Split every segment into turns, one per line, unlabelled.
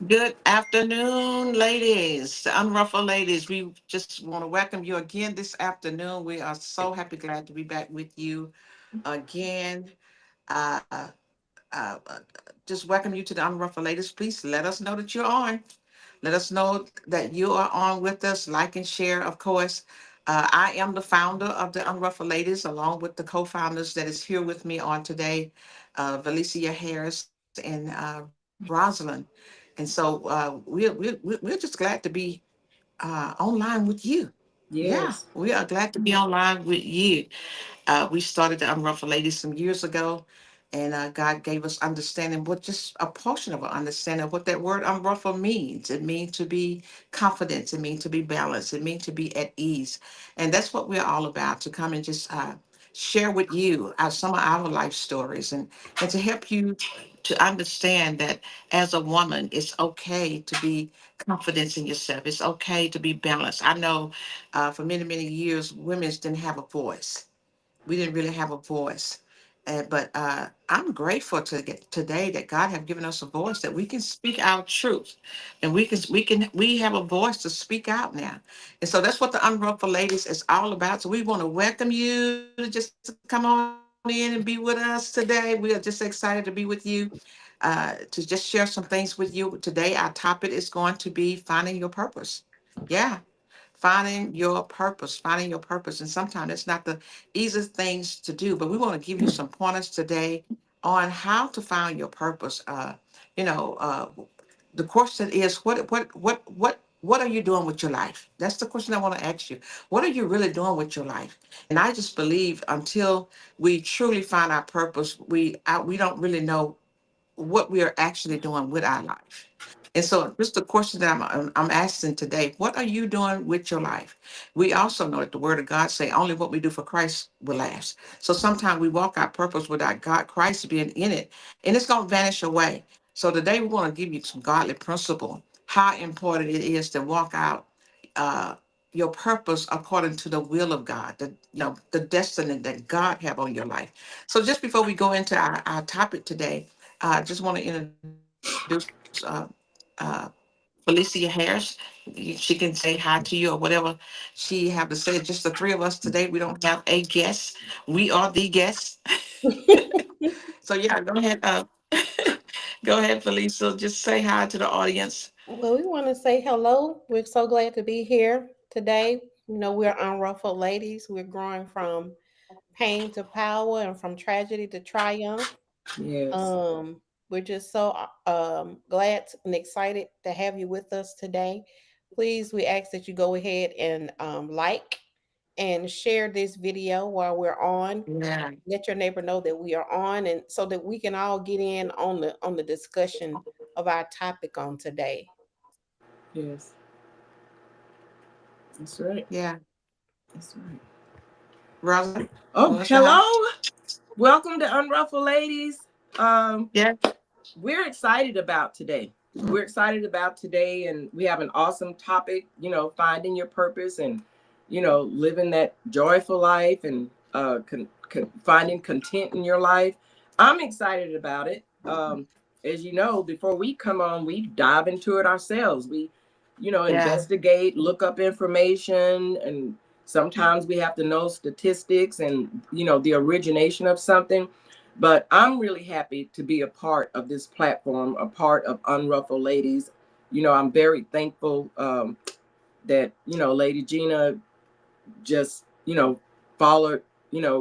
Good afternoon, ladies, the Unruffled ladies. We just want to welcome you again this afternoon. We are so happy, glad to be back with you again. Uh, uh, uh, just welcome you to the Unruffled ladies. Please let us know that you're on. Let us know that you are on with us. Like and share, of course. I am the founder of the Unruffled ladies, along with the co-founders that is here with me on today, Valicia Harris and Rosalind. And so we're just glad to be online with you. Yeah,
Yes.
we are glad to be online with you. We started the Unruffled Ladies some years ago, and God gave us understanding, what just a portion of an understanding of what that word unruffled means. It means to be confident, it means to be balanced, it means to be at ease. And that's what we're all about, to come and just share with you some of our life stories, and to help you to understand that as a woman, it's okay to be confident in yourself. It's okay to be balanced. I know for many, many years, women didn't have a voice. We didn't really have a voice. But I'm grateful today that God have given us a voice, that we can speak our truth, and we have a voice to speak out now. And so that's what the Unruffled Ladies is all about. So we want to welcome you to just come on in and be with us today. We are just excited to be with you, to just share some things with you today. Our topic is going to be finding your purpose. Yeah, finding your purpose. And sometimes it's not the easiest things to do, but we want to give you some pointers today on how to find your purpose. You know, uh, the question is, what are you doing with your life? That's the question I want to ask you. What are you really doing with your life? And I just believe until we truly find our purpose, we don't really know what we are actually doing with our life. And so, just the question that I'm asking today: what are you doing with your life? We also know that the Word of God say only what we do for Christ will last. So sometimes we walk our purpose without God, Christ being in it, and it's gonna vanish away. So today we want to give you some godly principle, how important it is to walk out uh, your purpose according to the will of God, the destiny that God have on your life. So just before we go into our topic today, I just want to introduce Felicia Harris. She can say hi to you or whatever she have to say. Just the three of us today. We don't have a guest. We are the guests. So yeah, go ahead. Go ahead, Felicia. Just say hi to the audience.
Well, we want to say hello. We're so glad to be here today. We're unruffled ladies. We're growing from pain to power and from tragedy to triumph.
Yes.
Um, we're just so glad and excited to have you with us today. Please, we ask that you go ahead and like and share this video while we're on.
Yeah,
Let your neighbor know that we are on, and so that we can all get in on the discussion of our topic on today.
Yes. That's right.
yeah.
That's right.
Rosalind, you
Oh,
want to say hi?
hello. Welcome to Unruffled Ladies. Um,
Yeah,
we're excited about today. We're excited about today, and we have an awesome topic, finding your purpose and, living that joyful life and finding content in your life. I'm excited about it. As you know, before we come on, we dive into it ourselves. We,
yeah,
investigate, look up information, and sometimes we have to know statistics and, the origination of something. But I'm really happy to be a part of this platform, a part of Unruffled Ladies. I'm very thankful that, Lady Gina just, followed,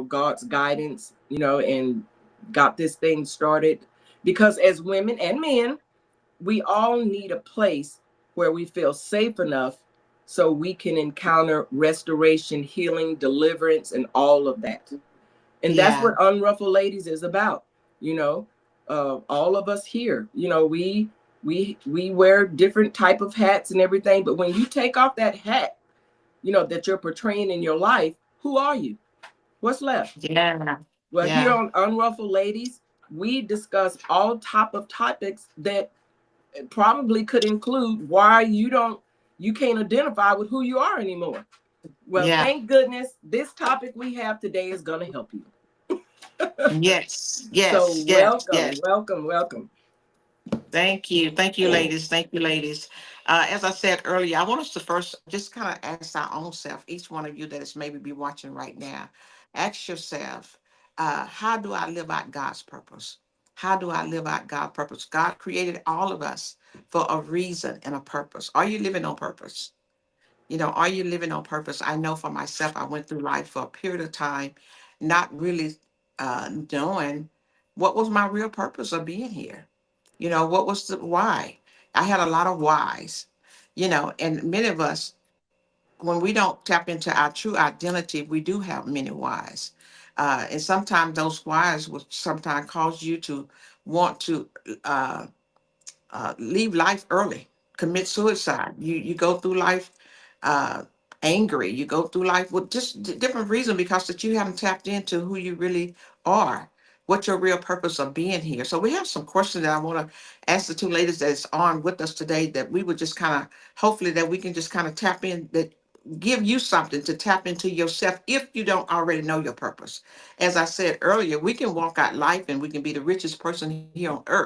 God's guidance, and got this thing started. Because as women and men, we all need a place where we feel safe enough so we can encounter restoration, healing, deliverance, and all of that. And that's
yeah,
what Unruffled Ladies is about. You know, all of us here, we wear different type of hats and everything. But when you take off that hat, that you're portraying in your life, who are you? What's left?
yeah,
Well, here
yeah,
on Unruffled Ladies, we discuss all type of topics that probably could include why you can't identify with who you are anymore. Well,
yeah.
thank goodness this topic we have today is going to help you.
Yes,
So
yes, yes,
welcome,
yes.
welcome, welcome.
Thank you, ladies. Thank you, ladies. As I said earlier, I want us to first just kind of ask our own self, each one of you that is maybe be watching right now, ask yourself, how do I live out God's purpose? How do I live out God's purpose? God created all of us for a reason and a purpose. Are you living on purpose? Are you living on purpose? I know for myself, I went through life for a period of time, not really knowing what was my real purpose of being here. What was the why? I had a lot of whys, and many of us, when we don't tap into our true identity, we do have many whys. And sometimes those whys will sometimes cause you to want to uh, leave life early, commit suicide. You go through life uh, angry. You go through life with just different reasons because that you haven't tapped into who you really are, what your real purpose of being here. So we have some questions that I want to ask the two ladies that's on with us today that we would just kind of, hopefully that we can just kind of tap in, that give you something to tap into yourself if you don't already know your purpose. As I said earlier, we can walk out life and we can be the richest person here on earth.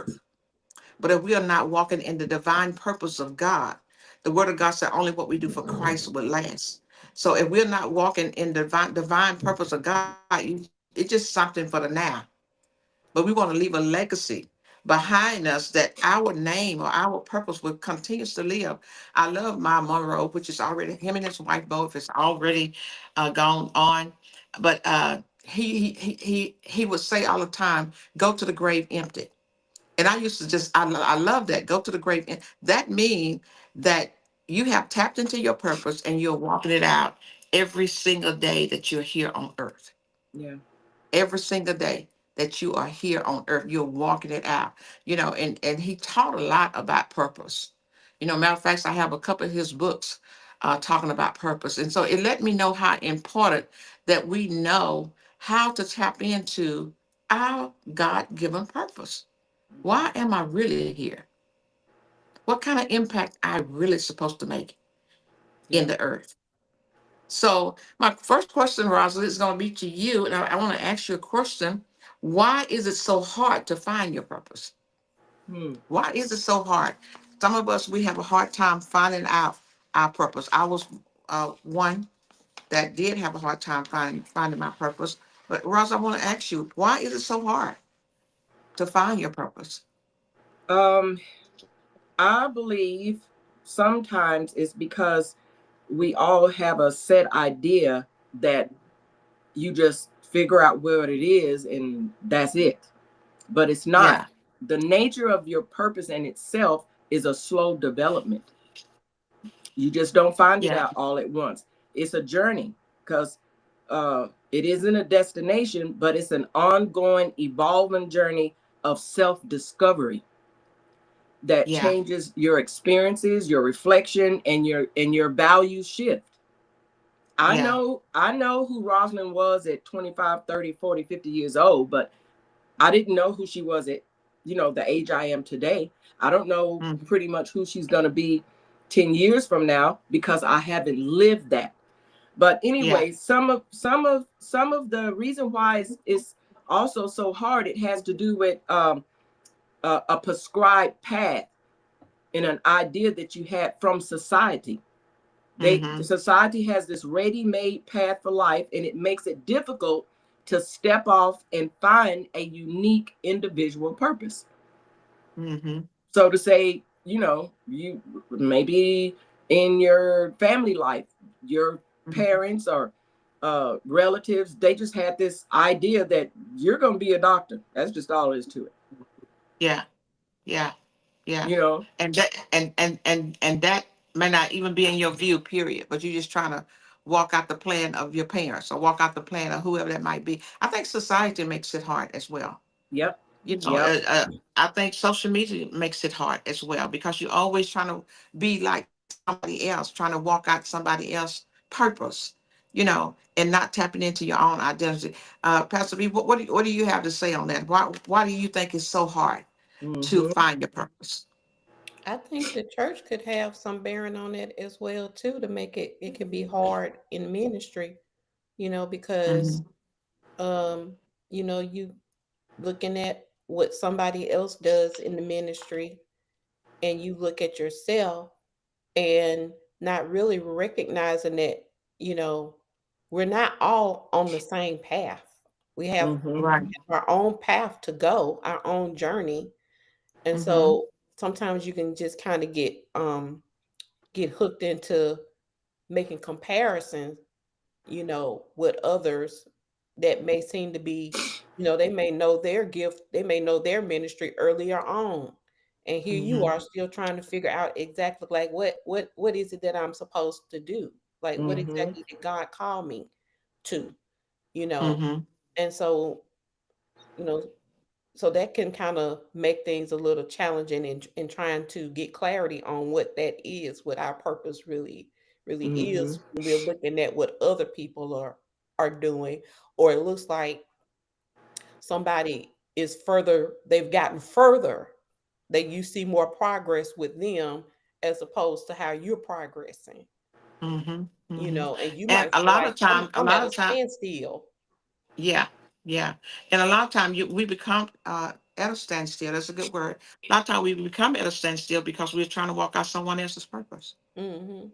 But if we are not walking in the divine purpose of God, the word of God said only what we do for Christ will last. So if we're not walking in the divine purpose of God, it's just something for the now. But we want to leave a legacy behind us that our name or our purpose will continue to live. I love my Monroe, which is already him and his wife both is already gone on. But he would say all the time, "Go to the grave empty." And I used to I love that. Go to the grave. And that means that you have tapped into your purpose and you're walking it out every single day that you're here on earth.
Yeah.
Every single day that you are here on earth, you're walking it out. And he taught a lot about purpose. Matter of fact, I have a couple of his books talking about purpose. And so it let me know how important that we know how to tap into our God-given purpose. Why am I really here? What kind of impact I really supposed to make in
Yeah.
the earth? So my first question, Rosalind, is going to be to you, and I want to ask you a question. Why is it so hard to find your purpose?
Hmm.
Why is it so hard? Some of us, we have a hard time finding out our purpose. I was one that did have a hard time finding my purpose. But Ross, I want to ask you, why is it so hard to find your purpose?
Um, I believe sometimes it's because we all have a set idea that you just figure out what it is and that's it. But it's not.
Yeah,
The nature of your purpose in itself is a slow development. You just don't find it
yeah,
out all at once. It's a journey because it isn't a destination, but it's an ongoing, evolving journey of self discovery that
yeah,
changes your experiences, your reflection, and your values shift.
yeah.
I know who Rosalind was at 25, 30, 40, 50 years old, but I didn't know who she was at, the age I am today. I don't know
Mhm.
pretty much who she's going to be 10 years from now because I haven't lived that. But
Yeah,
anyway, some of the reason why it's also so hard, it has to do with a prescribed path and an idea that you had from society. The
hmm,
society has this ready-made path for life, and it makes it difficult to step off and find a unique individual purpose.
hmm,
So to say, you maybe in your family life, your
hmm.
parents or relatives, they just had this idea that you're going to be a doctor. That's just all there is to it.
Yeah, yeah, yeah.
You know,
And that may not even be in your view, period. But you're just trying to walk out the plan of your parents or walk out the plan of whoever that might be. I think society makes it hard as well.
yep,
You know,
yep,
uh, uh, I think social media makes it hard as well because you're always trying to be like somebody else, trying to walk out somebody else's purpose, and not tapping into your own identity. Pastor B, what do you have to say on that? Why do you think it's so hard to
mm-hmm,
find your purpose?
I think the church could have some bearing on it as well too, to make it could be hard in ministry, because
Hmm.
you looking at what somebody else does in the ministry. and you look at yourself and not really recognizing that, you know, we're not all on the same path. We have
Mm-hmm.
Right.
our own path to go, our own journey. And
Mm-hmm.
so sometimes you can just kind of get hooked into making comparisons, you know, with others that may seem to be, you know, they may know their gift, they may know their ministry earlier on. And here you
Mm-hmm.
are still trying to figure out exactly like what is it that I'm supposed to do? Like what
Mm-hmm.
exactly did God call me to, you know?
Mm-hmm.
And so, you know, so that can kind of make things a little challenging in trying to get clarity on what that is, what our purpose really
Mm-hmm.
is when we're looking at what other people are doing, or it looks like somebody is further, they've gotten further, that you see more progress with them as opposed to how you're progressing,
Mm-hmm.
you
Mm-hmm.
know, and you
And
might feel like
a
I'm
lot
at a
of time,
standstill.
yeah, yeah. And a lot of time we become at a standstill. That's a good word. A lot of time we become at a standstill because we're trying to walk out someone else's purpose.
Hmm.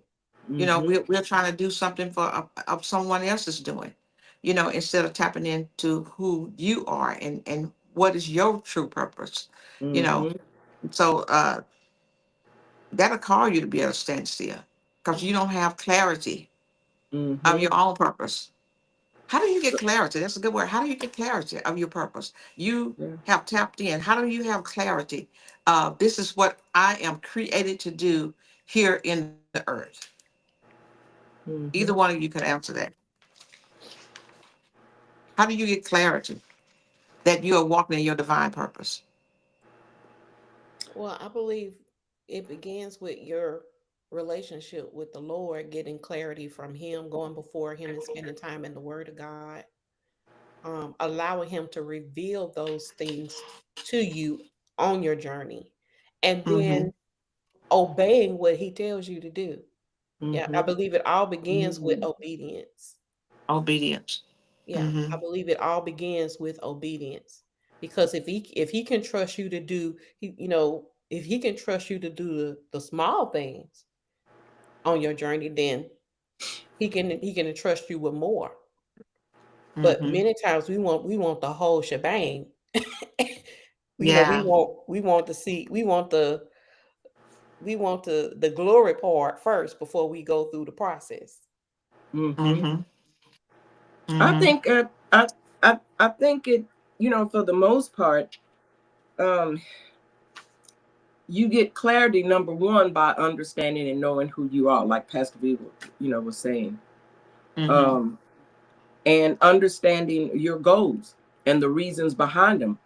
You know,
Mm-hmm.
we're trying to do something for of someone else's doing. You know, instead of tapping into who you are and what is your true purpose. You know,
Mm-hmm.
so that'll call you to be at a standstill because you don't have clarity of
Mm-hmm.
your own purpose. How do you get clarity? That's a good word. How do you get clarity of your purpose? You
Yeah.
have tapped in. How do you have clarity? This is what I am created to do here in the earth. Either
Mm-hmm.
one of you can answer that. How do you get clarity that you are walking in your divine purpose?
Well, I believe it begins with your relationship with the Lord, getting clarity from Him, going before Him and spending time in the Word of God, allowing Him to reveal those things to you on your journey, and
Mm-hmm.
then obeying what He tells you to do. Yeah, I
Mm-hmm.
believe it all begins with
Mm-hmm.
obedience.
Obedience.
Yeah,
Mm-hmm.
I believe it all begins with obedience. Because if he can trust you to do, you know, if he can trust you to do the small things on your journey, then he can entrust you with more. But
Mm-hmm.
many times we want the whole shebang. You know,
Yeah.
we want to see we want the glory part first before we go through the process.
Mm-hmm.
Mm-hmm.
I
Mm-hmm.
think I think it, you know, for the most part, um, you get clarity, number one, by understanding and knowing who you are, like Pastor V, you know, was saying,
Mm-hmm.
um, and understanding your goals and the reasons behind them,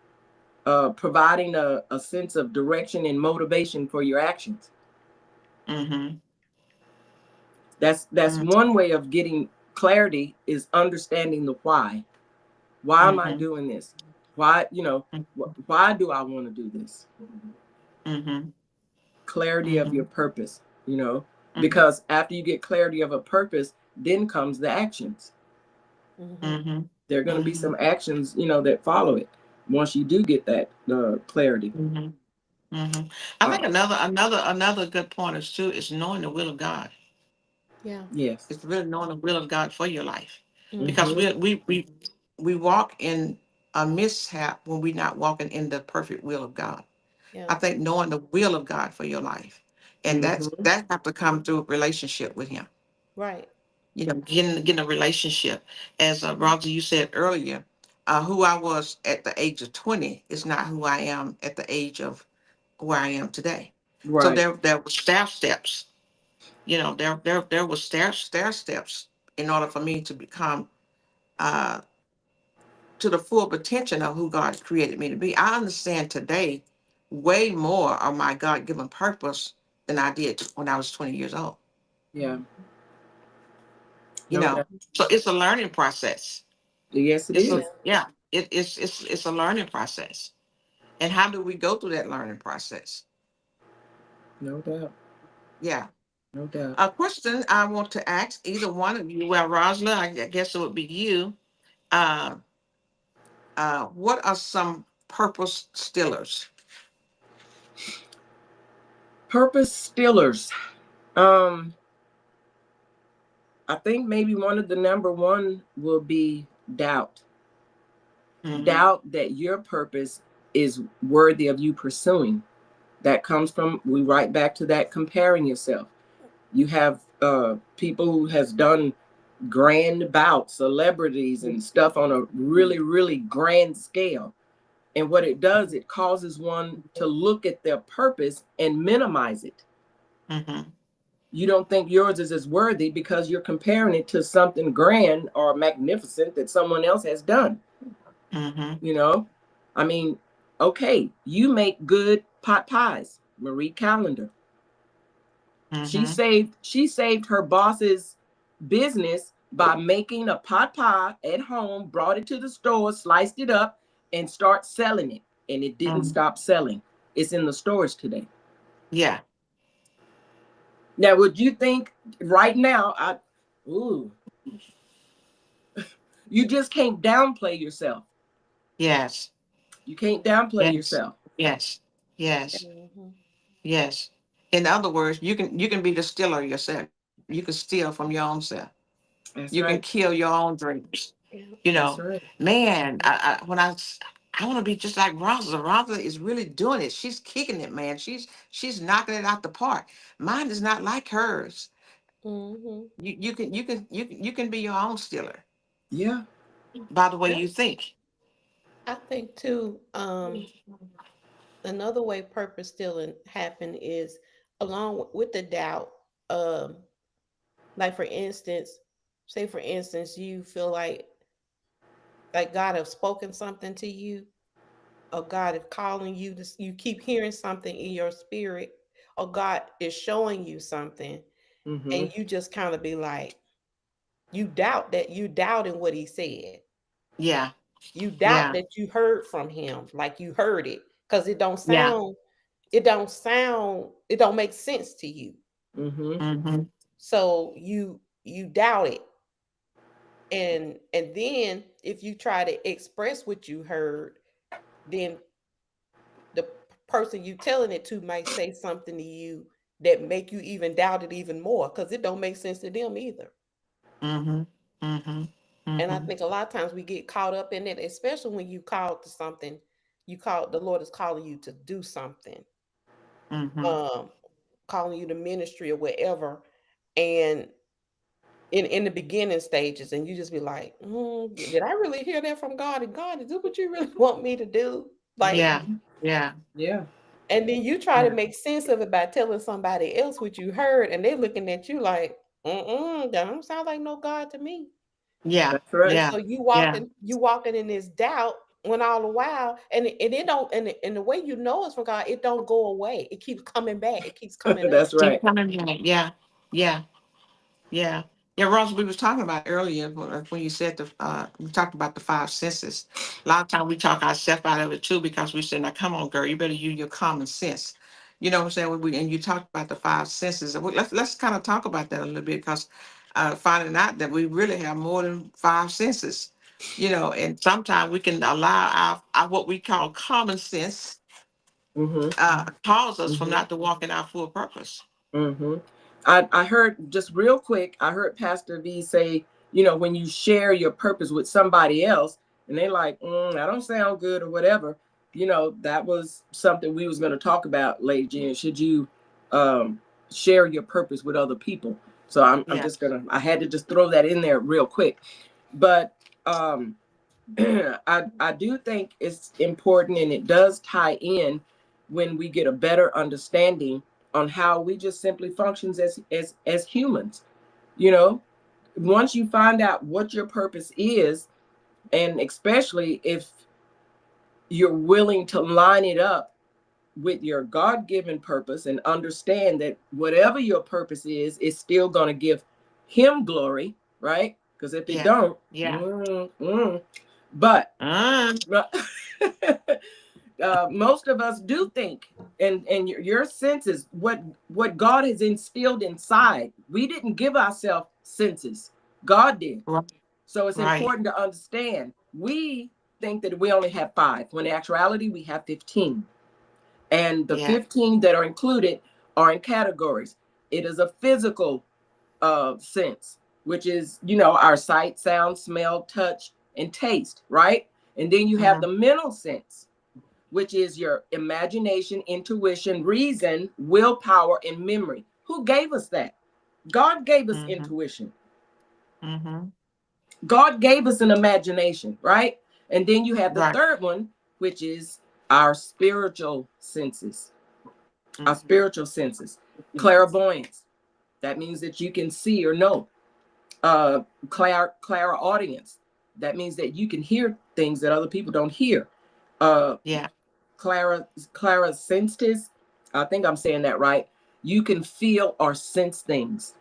providing a sense of direction and motivation for your actions.
Mm-hmm.
That's one way of getting clarity, is understanding the why. Why am I
Mm-hmm.
doing this? Why, you know, why do I want to do this?
Mm-hmm.
Clarity of
Mm-hmm.
your purpose, you know,
Mm-hmm.
because after you get clarity of a purpose, then comes the actions.
Hmm.
Mm-hmm.
There are going to be
Mm-hmm.
some actions, you know, that follow it once you do get that clarity.
Mm-hmm. Mm-hmm. I think
Uh,
another good point is too is knowing the will of God.
Yeah.
yes.
It's really knowing the will of God for your life, because
Hmm.
Mm-hmm.
we walk in a mishap when we're not walking in the perfect will of God.
Yeah.
I think knowing the will of God for your life, and
Mm-hmm.
that have to come through relationship with Him.
Right.
You know, getting a relationship. As Roger, you said earlier, who I was at the age of 20 is not who I am at the age of where I am today. So
Right.
there were staff steps. You know, there was stair steps in order for me to become uh, to the full potential of who God created me to be. I understand today way more of my God given purpose than I did when I was 20 years old.
Yeah.
You
No
know,
doubt.
so it's a learning process.
Yes, it
It's a
is.
Yeah.
yeah, it's a learning process. And how do we go through that learning process?
No doubt.
Yeah.
No doubt.
A question I want to ask either one of you, well, Rosla, I guess it would be you. Uh, what are some purpose stillers?
Purpose stealers. I think maybe one of the number one will be doubt. Doubt that your purpose is worthy of you pursuing. That comes from, we right back to that comparing yourself. You have people who has done grand bouts, celebrities and stuff on a really, really grand scale. And what it does, it causes one to look at their purpose and minimize it. You don't think yours is as worthy because you're comparing it to something grand or magnificent that someone else has done. You know, I mean, okay, you make good pot pies, Marie Callender. She saved her boss's business by making a pot pie at home, brought it to the store, sliced it up, and start selling it. And it didn't stop selling. It's in the stores today.
Yeah.
Now, would you think right now, you just can't downplay yourself.
Yes.
You can't downplay yourself.
Yes. Yes. Yes. In other words, you can be the stealer yourself. You can steal from your own self.
That's
You can
right.
kill your own dreams. You know,
That's right.
man, I want to be just like Rosa. Rosa is really doing it. She's kicking it, man. She's knocking it out the park. Mine is not like hers. You can be your own stealer.
Yeah.
By the way you think.
I think too, another way purpose stealing happen is along with the doubt. Um, like for instance, say for instance, you feel like God have spoken something to you, or God is calling you to, you keep hearing something in your spirit, or God is showing you something, and you just kind of be like, you doubt that you doubting what he said.
Yeah.
You doubt that you heard from him, like you heard it, because it don't
Yeah.
sound, it don't make sense to you. So you doubt it. And then if you try to express what you heard, then the person you telling it to might say something to you that make you even doubt it even more, because it don't make sense to them either. And I think a lot of times we get caught up in it, especially when you call to something, the Lord is calling you to do something, calling you to ministry or whatever, and in the beginning stages, and you just be like, did I really hear that from God? And God, is this what you really want me to do? Like,
Yeah. Yeah.
Yeah.
and then you try to make sense of it by telling somebody else what you heard, and they're looking at you like, that don't sound like no God to me.
Yeah.
That's right.
And
Yeah.
so you
Yeah.
walking in this doubt when all the while, and it don't, and the way you know it's from God, it don't go away. It keeps coming back. It keeps coming up.
That's right.
Keep coming back. Yeah. Yeah. Yeah. Yeah, Ross, we was talking about earlier when you said we talked about the five senses. A lot of time we talk ourselves out of it too, because we said, now come on, girl, you better use your common sense. You know what I'm saying? And you talked about the five senses. And let's kind of talk about that a little bit, because finding out that we really have more than five senses. You know, and sometimes we can allow our what we call common sense cause us from not to walk in our full purpose.
I heard, just real quick, I heard Pastor V say, when you share your purpose with somebody else and they like, I don't sound good or whatever, that was something we was going to talk about, Lady Jen. Should you share your purpose with other people? So I'm just I had to just throw that in there real quick. But I do think it's important, and it does tie in when we get a better understanding on how we just simply functions as humans. Once you find out what your purpose is, and especially if you're willing to line it up with your God-given purpose and understand that whatever your purpose is still going to give him glory, right? Because if it don't, but most of us do think, and your senses, what God has instilled inside. We didn't give ourselves senses. God did. So it's important to understand. We think that we only have 5, when in actuality we have 15. And the 15 that are included are in categories. It is a physical sense, which is, our sight, sound, smell, touch, and taste, right? And then you have
Mm-hmm.
the mental sense, which is your imagination, intuition, reason, willpower, and memory. Who gave us that? God gave us
Mm-hmm.
intuition.
Mm-hmm.
God gave us an imagination, right? And then you have the
Right.
third one, which is our spiritual senses. Our
Mm-hmm.
spiritual senses. Clairvoyance. That means that you can see or know. Clairaudience. That means that you can hear things that other people don't hear. Uh,
Yeah.
Clarissentis. I think I'm saying that right. You can feel or sense things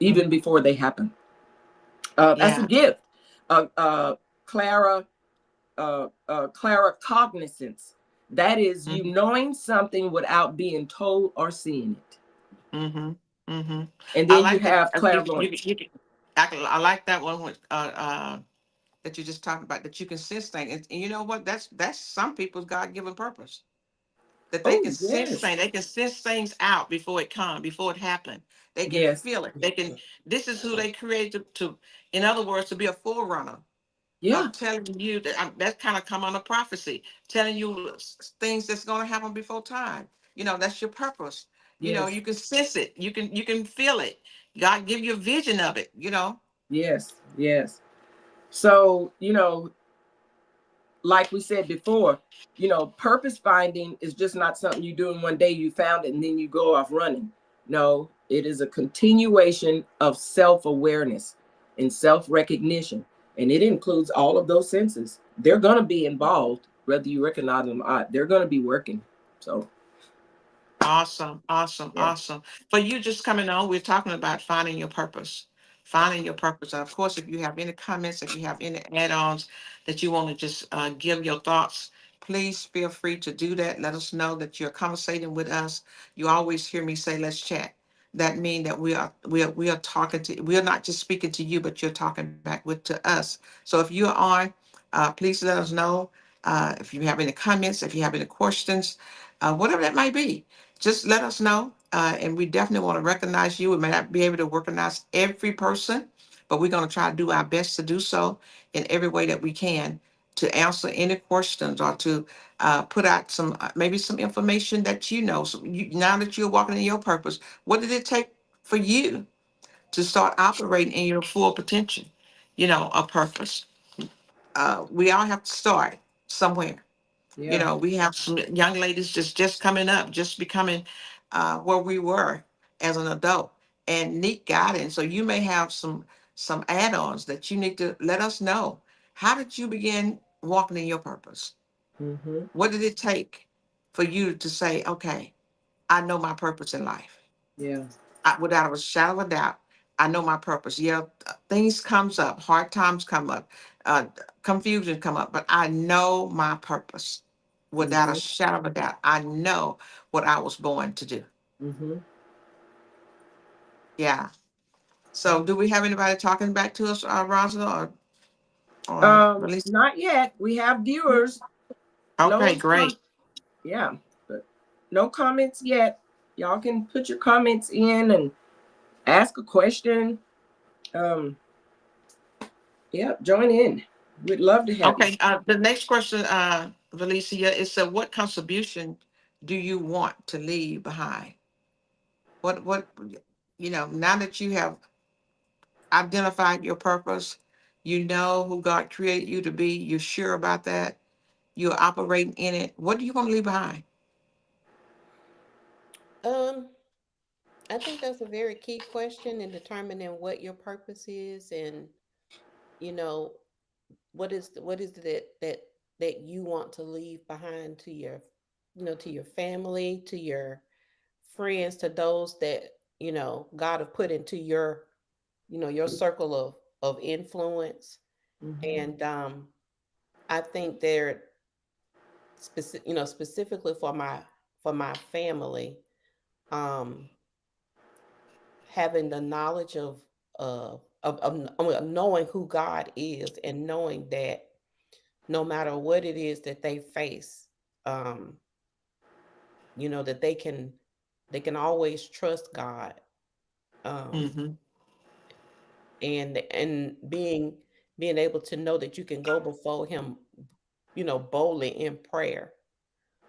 even
Mm-hmm.
before they happen. That's a
Yeah.
gift. Clara Claricognizance. That is you
Mm-hmm.
knowing something without being told or seeing it.
Mm-hmm. Mm-hmm.
And
I
then you
like that.
have clairvoyance.
I like that one with that you just talked about, that you can sense things. And you know what? That's some people's God-given purpose. That they
Oh,
can sense
yes.
things. They can sense things out before it come, before it happened. They can
Yes.
feel it. They can. This is who they created to, in other words, to be a forerunner
Yeah.
of telling you that that kind of come under prophecy, telling you things that's going to happen before time. That's your purpose.
Yes.
You can sense it. You can feel it. God give you a vision of it.
Yes. Yes. So, like we said before, purpose finding is just not something you do in one day, you found it and then you go off running. No, it is a continuation of self-awareness and self-recognition. And it includes all of those senses. They're going to be involved, whether you recognize them or not. They're going to be working. So,
Awesome, awesome,
yeah.
awesome. For you just coming on, we're talking about finding your purpose. Finding your purpose. And of course, if you have any comments, if you have any add-ons that you want to just give your thoughts, please feel free to do that. Let us know that you're conversating with us. You always hear me say, let's chat. That means that we are talking to, we are not just speaking to you, but you're talking back to us. So if you're on, please let us know if you have any comments, if you have any questions, whatever that might be, just let us know. And we definitely want to recognize you. We may not be able to recognize every person, but we're going to try to do our best to do so in every way that we can, to answer any questions or to put out some maybe some information that So now that you're walking in your purpose, what did it take for you to start operating in your full potential? A purpose. We all have to start somewhere.
Yeah.
We have some young ladies just coming up, just becoming where we were as an adult, and need guidance. So you may have some add-ons that you need to let us know. How did you begin walking in your purpose?
Mm-hmm.
What did it take for you to say, okay, I know my purpose in life?
Yeah.
Without a shadow of a doubt, I know my purpose. Yeah, things comes up, hard times come up, uh, confusion come up, but I know my purpose. Without a
Mm-hmm.
shadow of a doubt, I know what I was born to do.
Mm-hmm.
Yeah. So, do we have anybody talking back to us, Rosalind, or Release?
Not yet. We have viewers.
Okay,
No
great.
yeah, but no comments yet. Y'all can put your comments in and ask a question. Um, yeah, join in. We'd love to have you.
Okay, the next question, Valicia, is what contribution do you want to leave behind? What now that you have identified your purpose, you know who God created you to be, you're sure about that, you're operating in it. What do you want to leave behind?
Um, I think that's a very key question in determining what your purpose is, and you know what is that you want to leave behind to your to your family, to your friends, to those that God have put into your your circle of influence.
Mm-hmm.
And I think they're specifically for my family, um having the knowledge of knowing who God is, and knowing that no matter what it is that they face, um, that they can always trust God.
Mm-hmm.
And being able to know that you can go before him, boldly in prayer,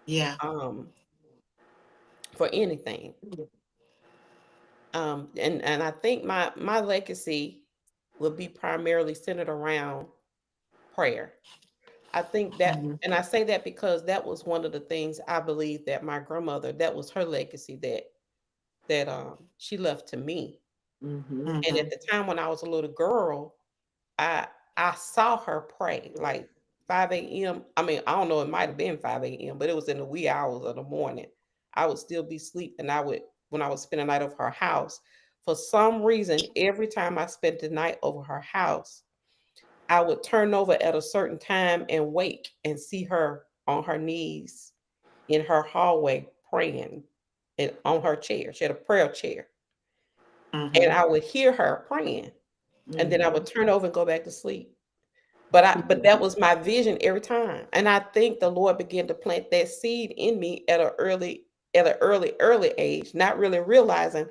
Yeah.
um for anything. And I think my legacy will be primarily centered around prayer. I think that,
Mm-hmm.
and I say that because that was one of the things I believe that my grandmother, that was her legacy, that she left to me.
Mm-hmm.
And at
Mm-hmm.
the time when I was a little girl, I I saw her pray like 5 a.m. I mean, I don't know, it might have been 5 a.m., but it was in the wee hours of the morning. I would still be asleep, and I would, when I would spend the night over her house, for some reason, every time I spent the night over her house, I would turn over at a certain time and wake and see her on her knees in her hallway praying and on her chair. She had a prayer chair. And
Mm-hmm.
I would hear her praying. And then I
Mm-hmm.
would turn over and go back to sleep. But that was my vision every time. And I think the Lord began to plant that seed in me at an early age, not really realizing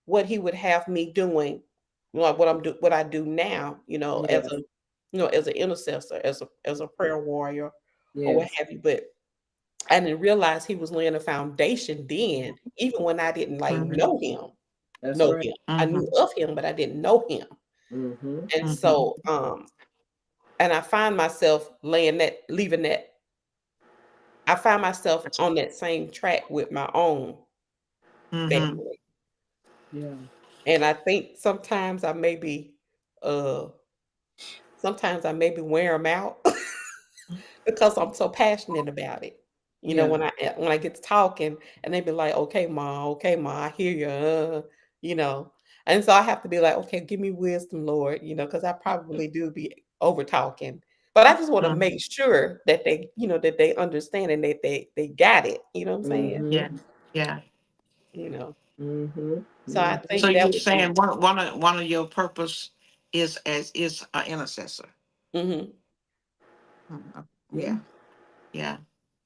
what he would have me doing, like what I do now,
Yes.
as an intercessor, as a prayer warrior, or what
Yes.
have you. But I didn't realize he was laying a foundation then, even when I didn't like
Mm-hmm.
know him.
That's
Know
right.
him. I knew
Mm-hmm.
of him, but I didn't know him.
Mm-hmm.
And
Mm-hmm.
so and I find myself on that same track with my own
Mm-hmm.
family.
Yeah.
And I think uh sometimes I maybe wear them out because I'm so passionate about it.
Yeah.
When I get to talking and they be like, okay, ma, I hear you, you know. And so I have to be like, okay, give me wisdom, Lord, because I probably do be over talking. But I just want to
Mm-hmm.
make sure that they understand and that they got it. You know what I'm saying?
Yeah.
Mm-hmm.
Yeah.
You know.
Mm-hmm.
So I
Mm-hmm.
So
think that
you're
would be.
saying one of your purpose is an intercessor.
Mhm.
Mhm.
Yeah.
Yeah. Yeah.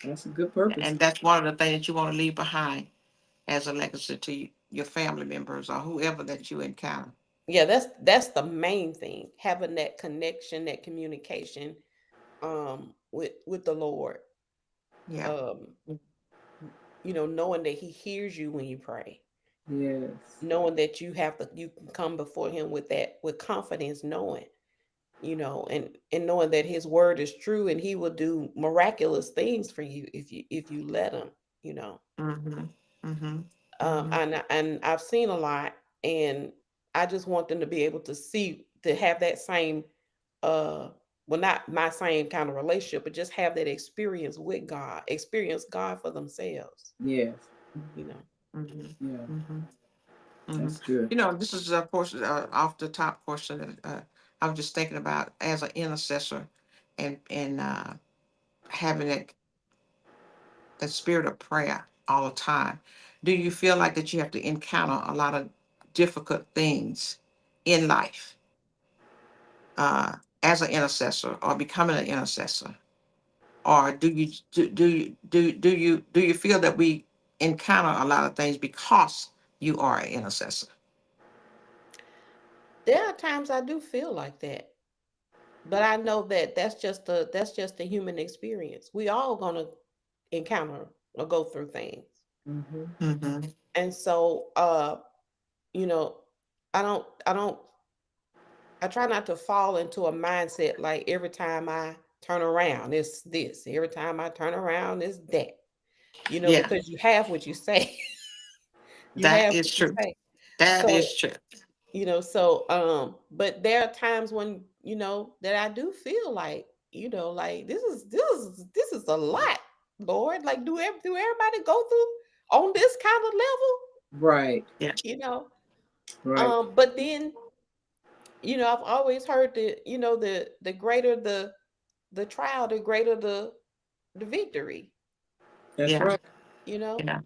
That's a good purpose.
And that's one of the things that you want to leave behind as a legacy to your family members or whoever that you encounter.
Yeah, that's the main thing. Having that connection, that communication with the Lord.
Yeah.
Um, knowing that he hears you when you pray.
Yes.
Knowing that you can come before him with confidence, knowing, and knowing that his word is true and he will do miraculous things for you if you let him, you know.
Mm-hmm. Mm-hmm. Mm-hmm.
And I've seen a lot, and I just want them to be able to have that same, uh well, not my same kind of relationship, but just have that experience God for themselves,
Yes.
you know.
Mm-hmm.
Yeah.
Mm-hmm. Mm-hmm.
That's good.
This is a portion off the top portion that I'm just thinking about as an intercessor and having that spirit of prayer all the time. Do you feel like that you have to encounter a lot of difficult things in life uh, as an intercessor or becoming an intercessor? Or do you feel that we encounter a lot of things because you are an intercessor?
There are times I do feel like that, but I know that that's just a human experience. We all gonna encounter or go through things.
Mm-hmm.
Mm-hmm.
And so you know, I don't I try not to fall into a mindset like every time I turn around it's this, every time I turn around it's that.
Yeah,
Because you have what you say. You
that
have
is
what you
true.
say.
That
So,
is true.
but there are times when, that I do feel like this is a lot, Lord. Like, do everybody go through on this kind of level?
Right.
Yeah.
You know?
Right.
But then, I've always heard that, the greater the trial, the greater the victory,
That's
Yeah.
right.
you know?
Yeah.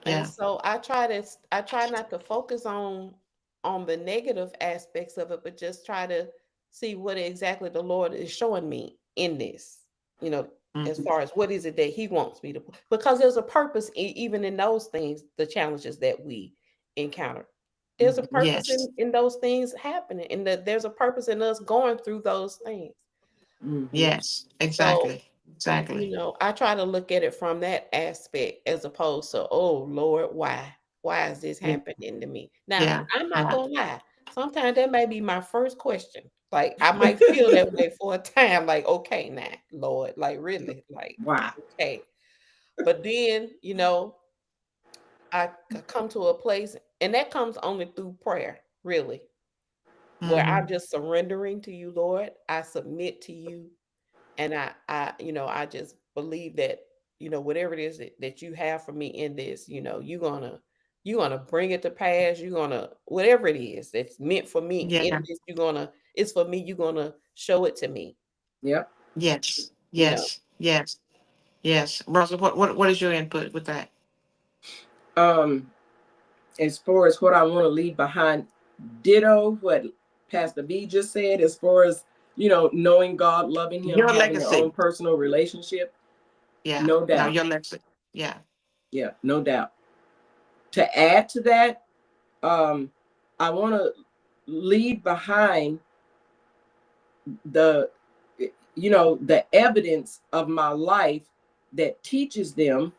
And
Yeah.
so I try not to focus on the negative aspects of it, but just try to see what exactly the Lord is showing me in this. You know, as
Mhm.
far as what is it that he wants me to, because there's a purpose even in those things, the challenges that we encounter. There's a purpose
Yes.
in those things happening, and that there's a purpose in us going through those things.
Mm-hmm.
Yes.
So,
Exactly. Exactly.
I try to look at it from that aspect as opposed to, oh Lord, why? Why is this
Mm.
happening to me? Now,
Yeah.
I'm not
Yeah.
gonna lie. Sometimes that may be my first question. Like I might feel that way for a time, like, okay, now, Lord, like really, like,
Wow.
okay. But then, I come to a place, and that comes only through prayer, really, where I'm
Mhm.
just surrendering to you, Lord. I submit to you, and I just believe that, whatever it is that you have for me in this, you're gonna bring it to pass. You're gonna, whatever it is that's meant for me in
Yeah.
this, it's for me. You're gonna show it to me.
Yep.
Yes.
You know.
Yes. Yes. Yes. Russell, what is your input with that?
Um, as far as what I want to leave behind, ditto what Pastor V just said, as far as, knowing God, loving him,
Your
having your own
legacy.
personal relationship,
Yeah.
no
No,
doubt.
your legacy. Yeah.
Yeah, no doubt. To add to that, um, I want to leave behind the the evidence of my life that teaches them,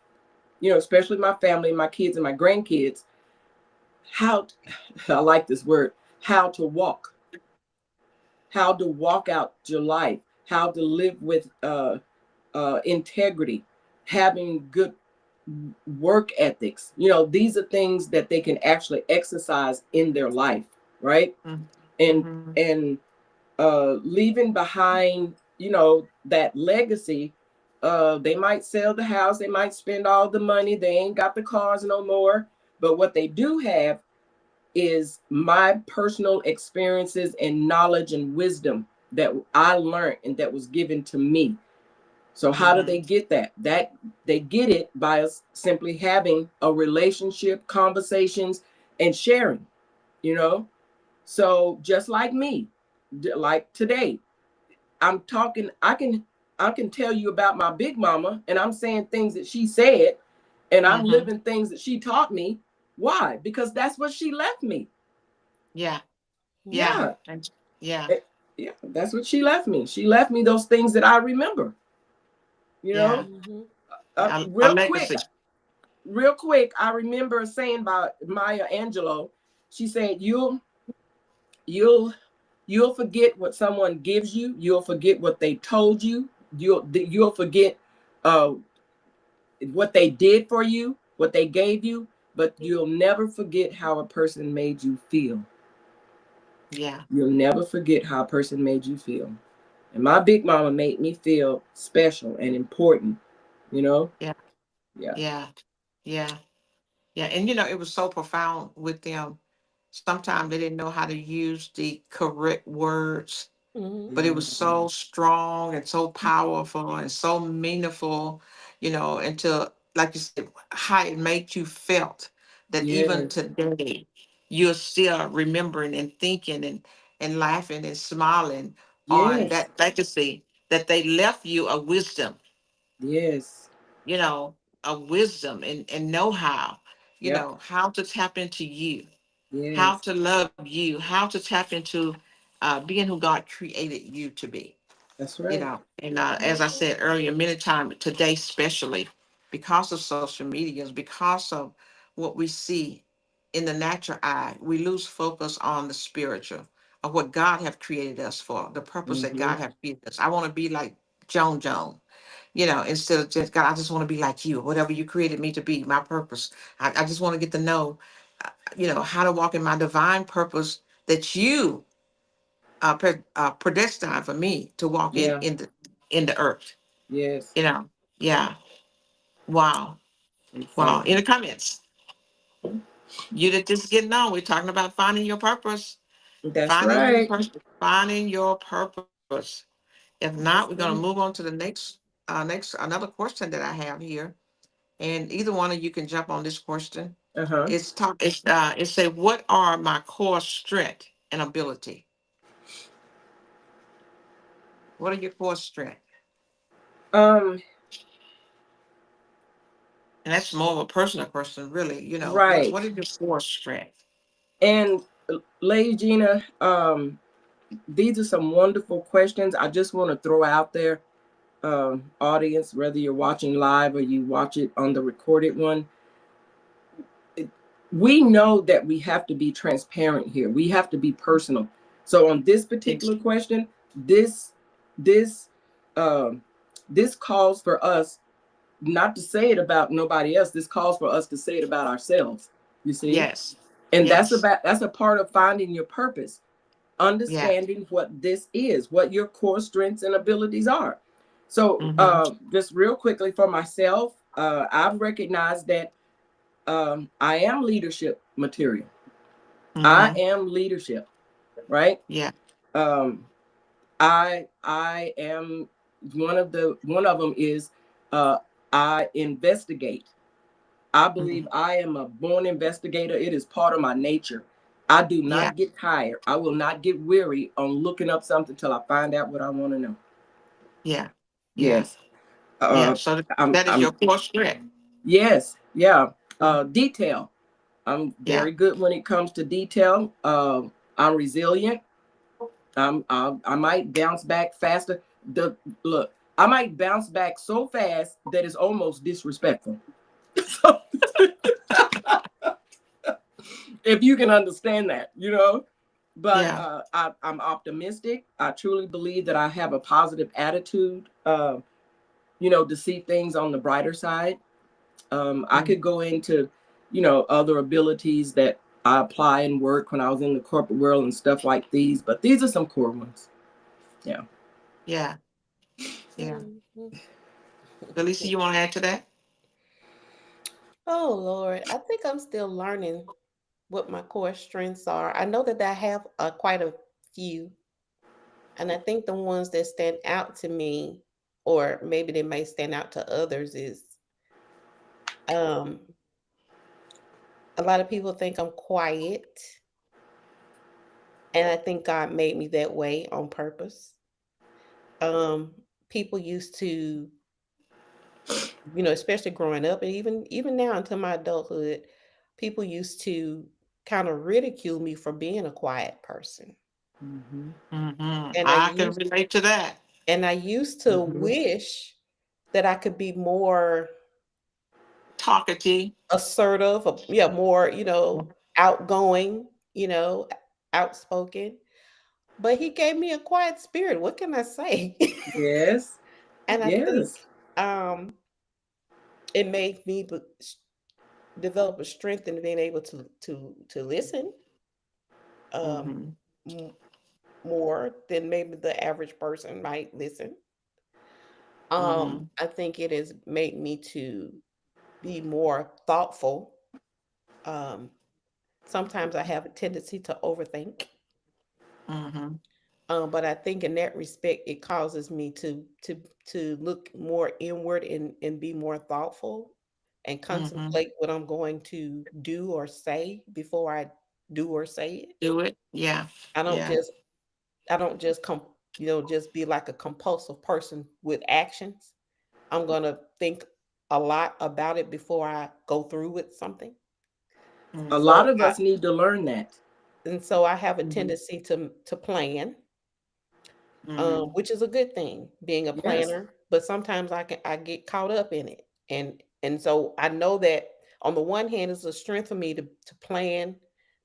especially my family, my kids and my grandkids, how I like this word, how to walk, how to walk out your life, how to live with integrity, having good work ethics. These are things that they can actually exercise in their life, right? and
Mm-hmm.
and leaving behind, that legacy. They might sell the house, they might spend all the money, they ain't got the cars no more, but what they do have is my personal experiences and knowledge and wisdom that I learned and that was given to me. So how do
Mm-hmm.
they get that? That they get it by us simply having a relationship, conversations, and sharing, you know? So just like me, like today, I'm talking, I can tell you about my big mama, and I'm saying things that she said, and I'm
Mm-hmm.
living things that she taught me. Why? Because that's what she left me.
Yeah. Yeah.
Yeah.
Yeah.
Eh, yeah, that's what she left me. She left me those things that I remember, you
Yeah.
know?
Mm-hmm.
Yeah. A
Real quick,
legacy.
I remember saying about Maya Angelou, she said, you'll you'll forget what someone gives you, you'll forget what they told you, you'll forget uh what they did for you, what they gave you, but you'll never forget how a person made you feel.
Yeah.
You'll never forget how a person made you feel. And my big mama made me feel special and important, you know?
Yeah.
Yeah.
Yeah. Yeah. Yeah. And it was so profound with them. Sometimes they didn't know how to use the correct words,
Mm-hmm.
but it was
Mm-hmm.
so strong and so powerful and so meaningful, into, like you said, how it made you felt, that even
Yes.
today you're still remembering and thinking and laughing and smiling on
Yes.
that legacy, that they left you a wisdom,
Yes.
you know, a wisdom and know-how,
Yep.
how to tap into you, how
Yes.
to love you, how to tap into being who God created you to be.
That's right.
And as I said earlier, many times today, especially because of social medias, because of what we see in the natural eye, we lose focus on the spiritual, of what God have created us for, the purpose that
Mm-hmm.
God have created us. I want to be like Joan, instead of just God, I just want to be like you, whatever you created me to be, my purpose. I just want to get to know, how to walk in my divine purpose that you predestined for me to walk in
Yeah.
in the earth.
Yes.
You know, yeah. Wow, wow. In
Exactly.
the comments, you that just getting on. We're talking about finding your purpose,
That's right.
finding your purpose. If not, we're
That's
gonna
right.
move on to the next another question that I have here, and either one of you can jump on this question.
Uh-huh.
It say, what are my core strength and ability? What are your core strength?
Um,
And that's more of a personal question, really.
Right.
What is your core strength?
And Lady Gina, these are some wonderful questions. I just want to throw out there, audience, whether you're watching live or you watch it on the recorded one. We know that we have to be transparent here. We have to be personal. So on this particular question, this this this calls for us not to say it about nobody else. This calls for us to say it about ourselves. You see?
Yes.
And
Yes.
that's a part of finding your purpose, understanding what this is, what your core strengths and abilities are. So just real quickly for myself, I've recognized that I am leadership material. I am leadership, right?
Yeah.
I am one of them is I investigate. I believe I am a born investigator. It is part of my nature. I do not get tired. I will not get weary on looking up something till I find out what I want to know.
Yeah.
Yes.
Yeah. So that is your core strength.
Yes. Yeah. Detail. I'm
Yeah.
very good when it comes to detail. I'm resilient. I might bounce back faster. Look, I might bounce back so fast that it's almost disrespectful. So, if you can understand that, you know. But I'm optimistic. I truly believe that I have a positive attitude, you know, to see things on the brighter side. I could go into, you know, other abilities that I apply in work when I was in the corporate world and stuff like these, but these are some core ones. Yeah.
Yeah. Yeah. Felicia, you want to add to that?
Oh Lord, I think I'm still learning what my core strengths are. I know that I have quite a few, and I think the ones that stand out to me, or maybe they may stand out to others, is um, a lot of people think I'm quiet, and I think God made me that way on purpose. Um, People used to, especially growing up, and even now into my adulthood, people used to kind of ridicule me for being a quiet person. And I
I can
used
relate to that.
and I used to wish that I could be more
Talkative.
assertive, more, outgoing, outspoken. But he gave me a quiet spirit. What can I say?
Yes.
And I think
Yes.
it made me develop a strength in being able to listen um, m- more than maybe the average person might listen. I think it has made me to be more thoughtful. Um, Sometimes I have a tendency to overthink. But I think in that respect, it causes me to look more inward and be more thoughtful and contemplate what I'm going to do or say before I do or say it.
Do it. Yeah.
I don't
Yeah.
just I don't just just be like a compulsive person with actions. I'm gonna think a lot about it before I go through with something.
A lot
So
of us need to learn that.
I have a tendency to plan, which is a good thing, being a
Yes.
planner. But sometimes I get caught up in it, and so I know that on the one hand, it's a strength for me to plan,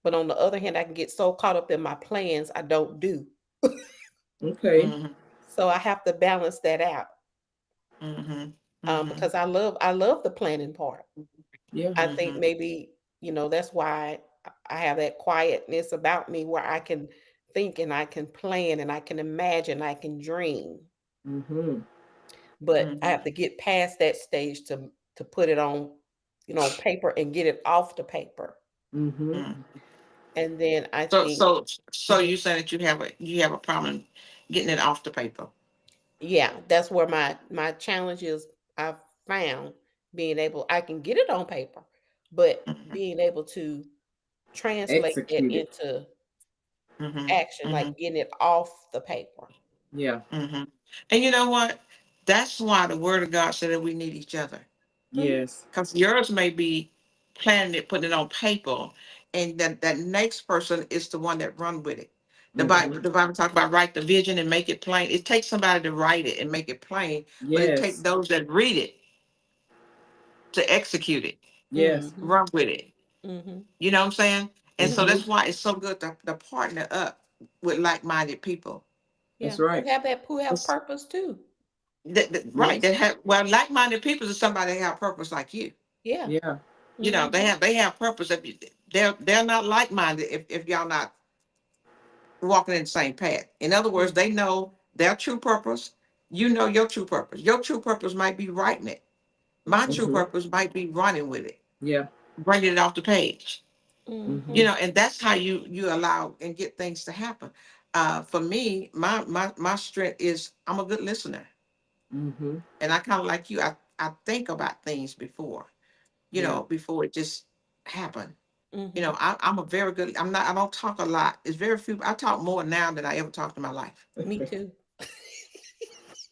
but on the other hand, I can get so caught up in my plans I don't do.
Okay.
So I have to balance that out,
Mm-hmm.
because I love the planning part.
Yeah.
I think maybe that's why I have that quietness about me where I can think and I can plan and I can imagine, I can dream. But I have to get past that stage to put it on, paper and get it off the paper. And then I
So
think,
so so
Mhm.
you say that you have a problem getting it off the paper.
Yeah, that's where my challenge is. I've found I can get it on paper, but being able to translate it
Execute it.
into action,
Mm-hmm.
like getting it off the paper.
Yeah.
And you know what? That's why the word of God said that we need each other.
Yes.
Because yours may be planning it, putting it on paper, and that next person is the one that run with it.
Mhm.
The Bible talk about write the vision and make it plain. It takes somebody to write it and make it plain, but it takes
Yes.
those that read it to execute it,
Yes.
run with it.
Mhm.
You know what I'm saying? And so
Mhm.
that's why it's so good to partner up with like-minded people.
Yeah.
That's
Who
right.
have that? Who have
It's-
purpose too?
right.
Yes.
That have well, like-minded people is somebody that have purpose like you.
Yeah.
Yeah.
You know,
Mhm.
they have purpose. If they're not like-minded if y'all not walking in the same path. In other words, they know their true purpose. You know your true purpose. Your true purpose might be writing it. My
Mhm.
true
Mhm.
purpose might be running with it,
Yeah.
bringing it off the page. You
Mhm.
Mhm.
know, and that's how you allow and get things to happen. For me, my strength is I'm a good listener,
Mhm.
and I kind of like you. I think about things before,
Yeah.
before it just happened.
Mhm.
I'm a very good. I don't talk a lot. It's very few. I talk more now than I ever talked in my life.
Me too.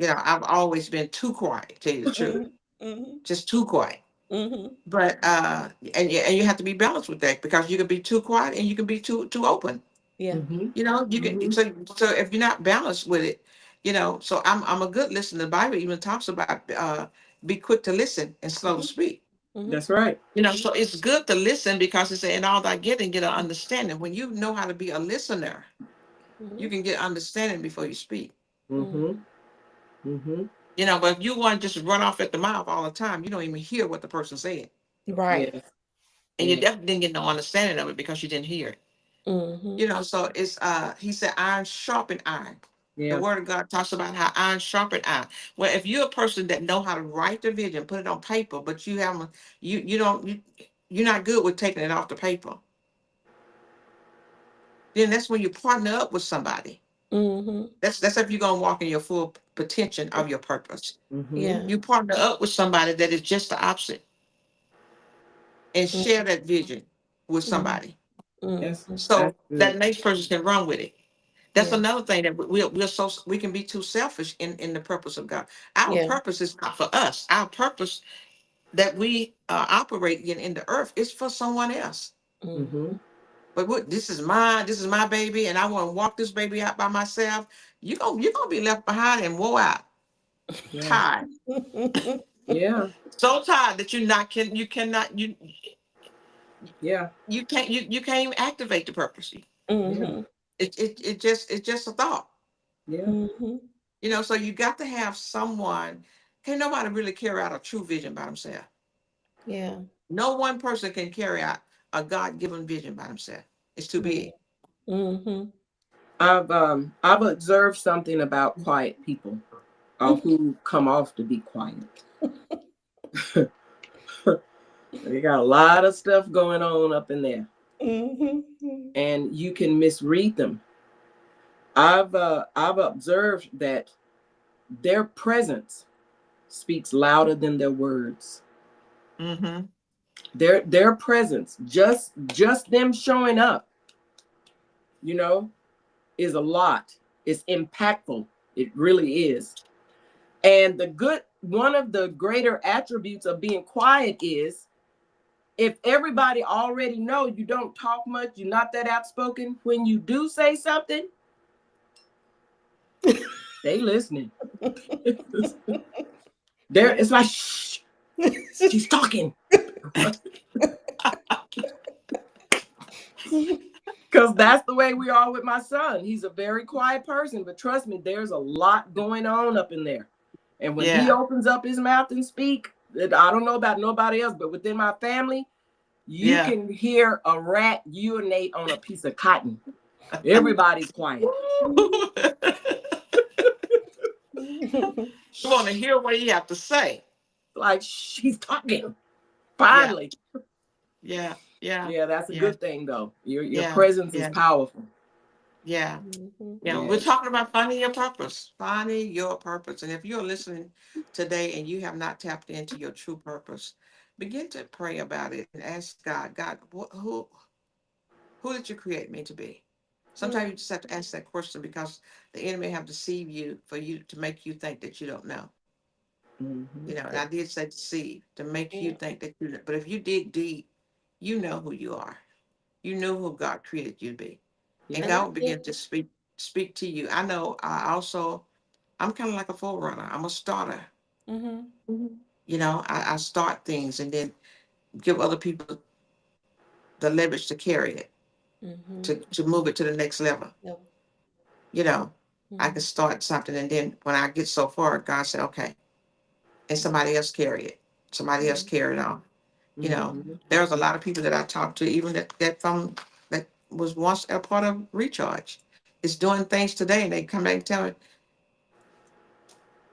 I've always been too quiet. To tell you the truth,
Mhm. Mhm.
just too quiet.
Mhm.
But and you have to be balanced with that because you can be too quiet and you can be too open.
Yeah.
Mhm.
You can
Mhm.
so if you're not balanced with it, so I'm a good listener. The Bible even talks about be quick to listen and slow to
Mhm.
speak.
Mhm.
That's right.
So it's good to listen because it's in all that getting get an understanding. When you know how to be a listener, you
Mhm.
can get understanding before you speak.
Mhm. Mhm.
But if you want to just run off at the mouth all the time, you don't even hear what the person said.
Right.
Yes.
And you
Yeah.
definitely didn't get no understanding of it because you didn't hear it.
Mhm.
So it's he said iron sharpen iron. The
Yeah.
word of God talks about how iron sharpen iron. Well, if you're a person that know how to write the vision, put it on paper, but you haven't you don't you're not good with taking it off the paper, then that's when you partner up with somebody.
Mhm.
That's if you're gonna walk in your full potential of your purpose.
Mhm.
Yeah.
You partner up with somebody that is just the opposite and share that vision with
Mhm.
somebody.
Yes.
Mhm.
So
That's good.
that next person can run with it. That's
Yeah.
another thing that we can be too selfish in the purpose of God. Our
Yeah.
purpose is not for us. Our purpose that we operate in the earth is for someone else.
Mhm.
Mhm.
But this is my baby, and I want to walk this baby out by myself. You're gonna be left behind and wore out,
Yeah.
tired,
Yeah.
so tired that you cannot
Yeah.
you can't even activate the purpose.
Yeah.
Mhm.
It's just a thought.
Yeah.
Mhm.
So you got to have someone. Can't nobody really carry out a true vision by themselves.
Yeah.
No one person can carry out a God-given vision by themselves. It's too
Mhm.
big.
Mhm.
I've observed something about quiet people who come off to be quiet. They got a lot of stuff going on up in there,
Mhm.
and you can misread them. I've observed that their presence speaks louder than their words.
Mm-hmm.
Their presence, just them showing up, you know, is a lot. It's impactful. It really is. And one of the greater attributes of being quiet is if everybody already know you don't talk much, you're not that outspoken. When you do say something, they listening. It's like, shh, she's talking. Because that's the way we are with my son. He's a very quiet person, but trust me, there's a lot going on up in there. And when he
Yeah.
opens up his mouth and speak, I don't know about nobody else, but within my family, you
Yeah.
can hear a rat urinate on a piece of cotton. Everybody's quiet.
You want to hear what you have to say.
Like she's talking.
Yeah.
Finally.
Yeah. Yeah.
Yeah, that's a
Yeah.
good thing though. Your
Yeah.
presence is
Yeah.
powerful.
Yeah.
Mhm.
We're
Yes.
talking about finding your purpose. Finding your purpose. And if you're listening today and you have not tapped into your true purpose, begin to pray about it and ask God, who did you create me to be? Sometimes
Mhm.
you just have to ask that question because the enemy have deceived you for you to make you think that you don't know. You know, and
Yeah.
I did say seed to make you
Yeah.
think that you, but if you dig deep, you know who you are. You know who God created you to be. And
And
Yeah.
I
God will begin
think,
to speak to you. I know I also I'm kind of like a forerunner. I'm a starter.
mm-hmm,
You know, I start things and then give other people the leverage to carry it,
mm-hmm,
to move it to the next level.
yeah,
You know, I can
mm-hmm,
start something and then when I get so far, God said, okay, and somebody else carry it. Somebody else
mm-hmm,
carry it on. You know,
Mm-hmm.
there's a lot of people that I talked to, even that was once a part of Recharge, is doing things today, and they come back and tell me,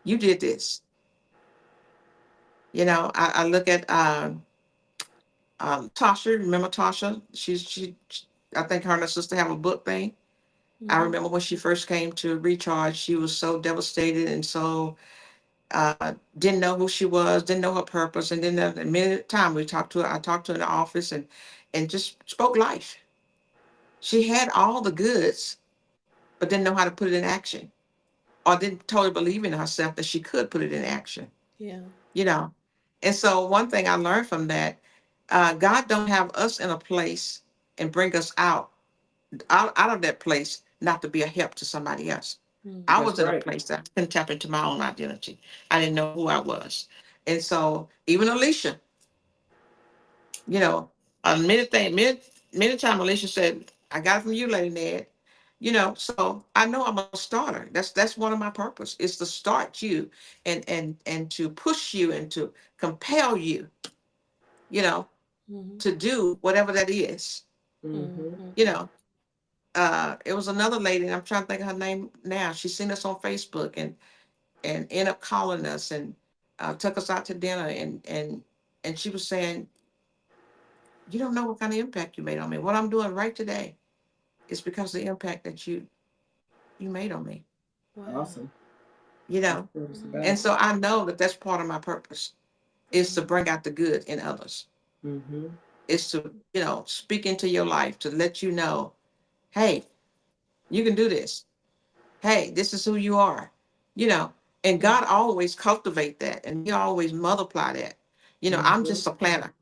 "You did this." You know, I look at Tasha. Remember Tasha? I think her and her sister have a book thing. I
mm-hmm,
remember when she first came to Recharge, she was so devastated and so didn't know who she was, didn't know her purpose, and then the minute time we talked to her, I talked to her in the office and just spoke life. She had all the goods, but didn't know how to put it in action, or didn't totally believe in herself that she could put it in action.
yeah,
You know, and so one thing I learned from that, God don't have us in a place and bring us out of that place not to be a help to somebody else. I
mm-hmm,
That's
was in a
right.
place that I couldn't tap into my own identity. I didn't know who I was. And so even Alicia, you know, a minute time Alicia said, I got it from you, Lady Ned. You know, so I know I'm a starter. That's one of my purpose is to start you and to push you and to compel you, you know,
mm-hmm,
to do whatever that is.
Mm-hmm.
mm-hmm,
You know, it was another lady, and I'm trying to think of her name now. She seen us on Facebook and ended up calling us and took us out to dinner and she was saying, "You don't know what kind of impact you made on me. What I'm doing right today is because of the impact that you made on me."
wow,
Awesome.
You
That's
know,
what it's
mm-hmm,
and
about.
so I know that that's part of my purpose is to bring out the good in others.
Mm-hmm.
Is to speak into your life to let you know, hey, you can do this. Hey, this is who you are, you know, and
mm-hmm,
God always cultivate that and he always multiply that. I'm
Mm-hmm.
just a planter.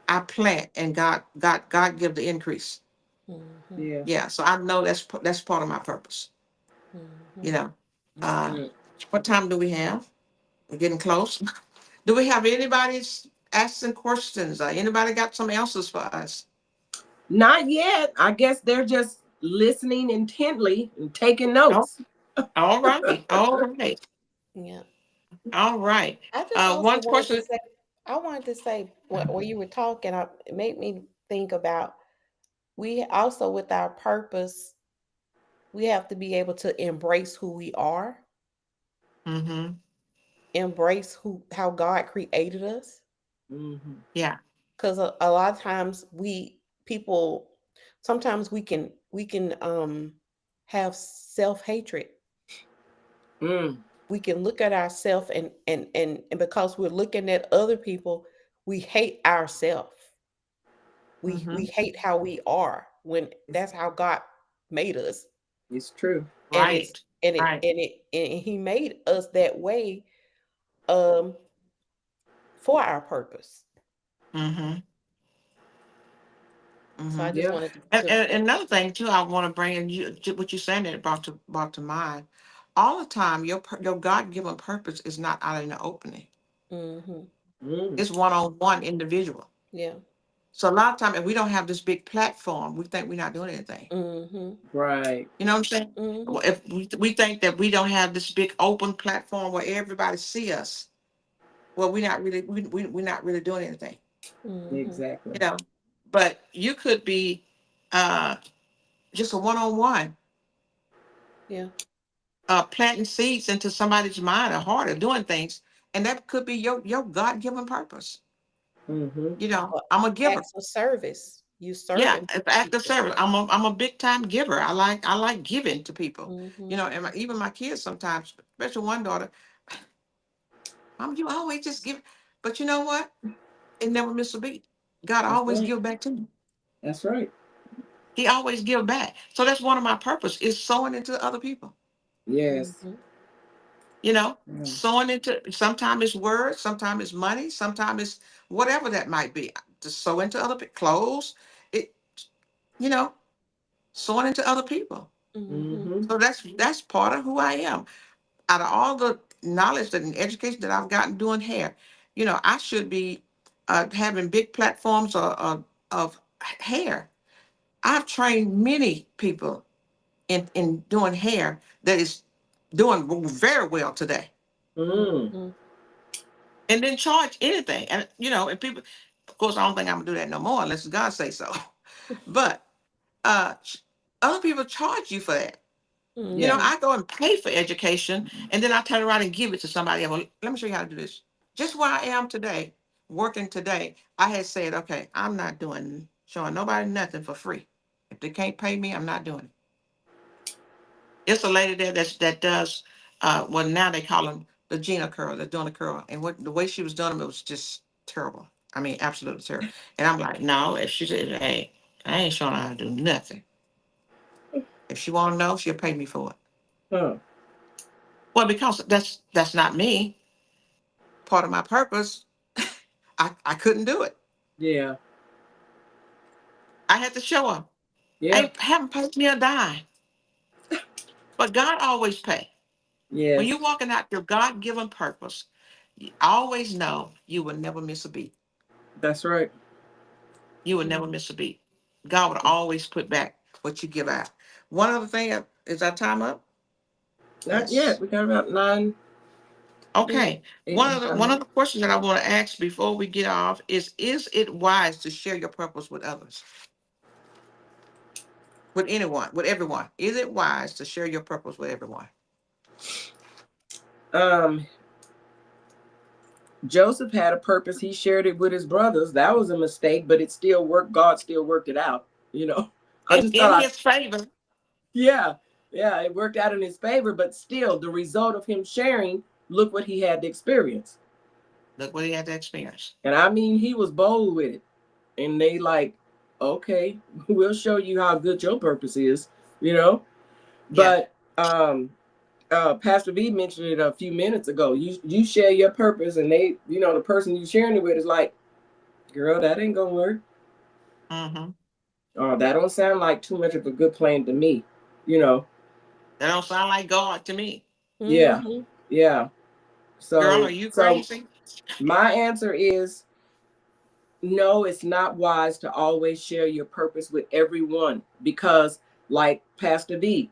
I plant and God give the increase.
mm-hmm,
Yeah.
Yeah. So I know that's part of my purpose,
mm-hmm.
you know.
That's
Uh,
good.
what time do we have? We're getting close. Do we have anybody asking questions? Anybody got some answers for us?
Not yet. I guess they're just listening intently and taking
Oh,
notes.
all right. All right.
Yeah.
All right.
I just also
One
wanted to
question.
say, I wanted to say, when you were talking, it made me think about, we also, with our purpose, we have to be able to embrace who we are,
Mm-hmm.
embrace how God created us.
Mm-hmm.
Yeah.
Because a lot of times people, sometimes we can have self-hatred.
Mm.
We can look at ourselves and because we're looking at other people, we hate ourselves. We
Mm-hmm.
hate how we are when
It's,
that's how God made us.
it's true.
And it's
Right.
and it
Right.
and it and he made us that way, um for our purpose.
Mm-hmm.
So I
Mm-hmm.
just
Yeah.
wanted
And,
to
and another thing too, I want to bring in what you're saying that brought to mind. All the time, your God given purpose is not out in the opening.
mm-hmm,
Mm.
It's one on one individual.
yeah,
So a lot of time, if we don't have this big platform, we think we're not doing anything.
mm-hmm,
Right.
You know what I'm saying?
mm-hmm,
Well, if we think that we don't have this big open platform where everybody see us, well, we're not really doing anything.
mm-hmm,
Exactly.
You know, but you could be uh, just a one on one
yeah.
planting seeds into somebody's mind or heart or doing things, and that could be your God given purpose.
Mm-hmm.
Or
I'm a giver.
acts of service. You
Yeah,
serving
it's act of
people.
service. I'm a big time giver. I like giving to people.
Mm-hmm,
And even my kids sometimes, especially one daughter, Mom, you always just give. But you know what? It never miss a beat. God
That's
always
right.
give back to me.
That's right.
He always give back. So that's one of my purpose is sowing into other people.
Yes.
mm-hmm,
You know,
Mm.
sowing into, sometimes it's words, sometimes it's money, sometimes it's whatever that might be. To sow into other clothes, it, you know, sowing into other people.
Mm-hmm.
Mm-hmm.
So that's part of who I am. Out of all the knowledge and education that I've gotten doing hair, I should be having big platforms of hair. I've trained many people in doing hair that is doing very well today,
Mm.
Mm-hmm.
and then charge anything. And and people, of course, I don't think I'm gonna do that no more unless God say so. But uh, other people charge you for that.
Yeah.
Mm-hmm.
I go and pay for education, and then I turn around and give it to somebody else. Well, let me show you how to do this. Just where I am today, working today, I had said, okay, I'm not showing nobody nothing for free. If they can't pay me, I'm not doing it. It's a lady there that does, well, now they call them the Gina curl, they're doing a curl. And the way she was doing them, it was just terrible. I mean, absolutely terrible. And I'm like, no, if she said, hey, I ain't showing her how to do nothing. If she want to know, she'll pay me for it.
Huh.
Well, because that's not me. Part of my purpose, I couldn't do it.
Yeah.
I had to show her.
Yeah.
Ain't haven't paid me a dime. But God always pay. When
Yes.
you're walking out your God-given purpose, you always know you will never miss a beat.
That's right.
You will never miss a beat. God would always put back what you give out. One other thing, is our time up?
Not yet.
Yes.
We got about 9,
Yeah.
Okay.
8,
One
9,
of the
10
one of
minutes.
the questions that I want to ask before we get off is it wise to share your purpose with others? With anyone, with everyone. Is it wise to share your purpose with everyone?
Um, Joseph had a purpose. He shared it with his brothers. That was a mistake, but it still worked. God still worked it out. I just
In
thought
his favor.
yeah, yeah, it worked out in his favor, but still the result of him sharing, look what he had to experience.
Look what he had to experience.
And I mean, he was bold with it. And they like, okay, we'll show you how good your purpose is, you know?
Yeah.
But Pastor V mentioned it a few minutes ago. You share your purpose, and they, the person you sharing it with is like, girl, that ain't gonna work.
Mm-hmm.
Oh, that don't sound like too much of a good plan to me, you know.
That don't sound like God to me.
Yeah,
Mm-hmm.
yeah.
Girl, are
So
you
so
crazy?
my answer is no, it's not wise to always share your purpose with everyone because, like Pastor V,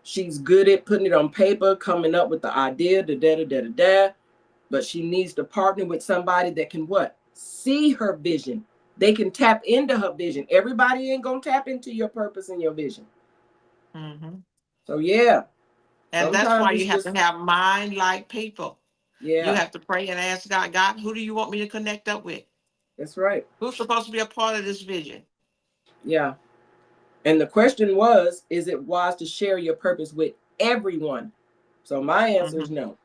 she's good at putting it on paper, coming up with the idea, but she needs to partner with somebody that can what? See her vision. They can tap into her vision. Everybody ain't gonna tap into your purpose and your vision.
Mm-hmm.
So yeah,
And that's
sometimes
why you
it's
have to
just
have mind like people. You
yeah,
have to pray and ask God, God, who do you want me to connect up with?
that's right.
Who's supposed to be a part of this vision?
Yeah. And the question was, is it wise to share your purpose with everyone? So my answer is
Mm-hmm.
no.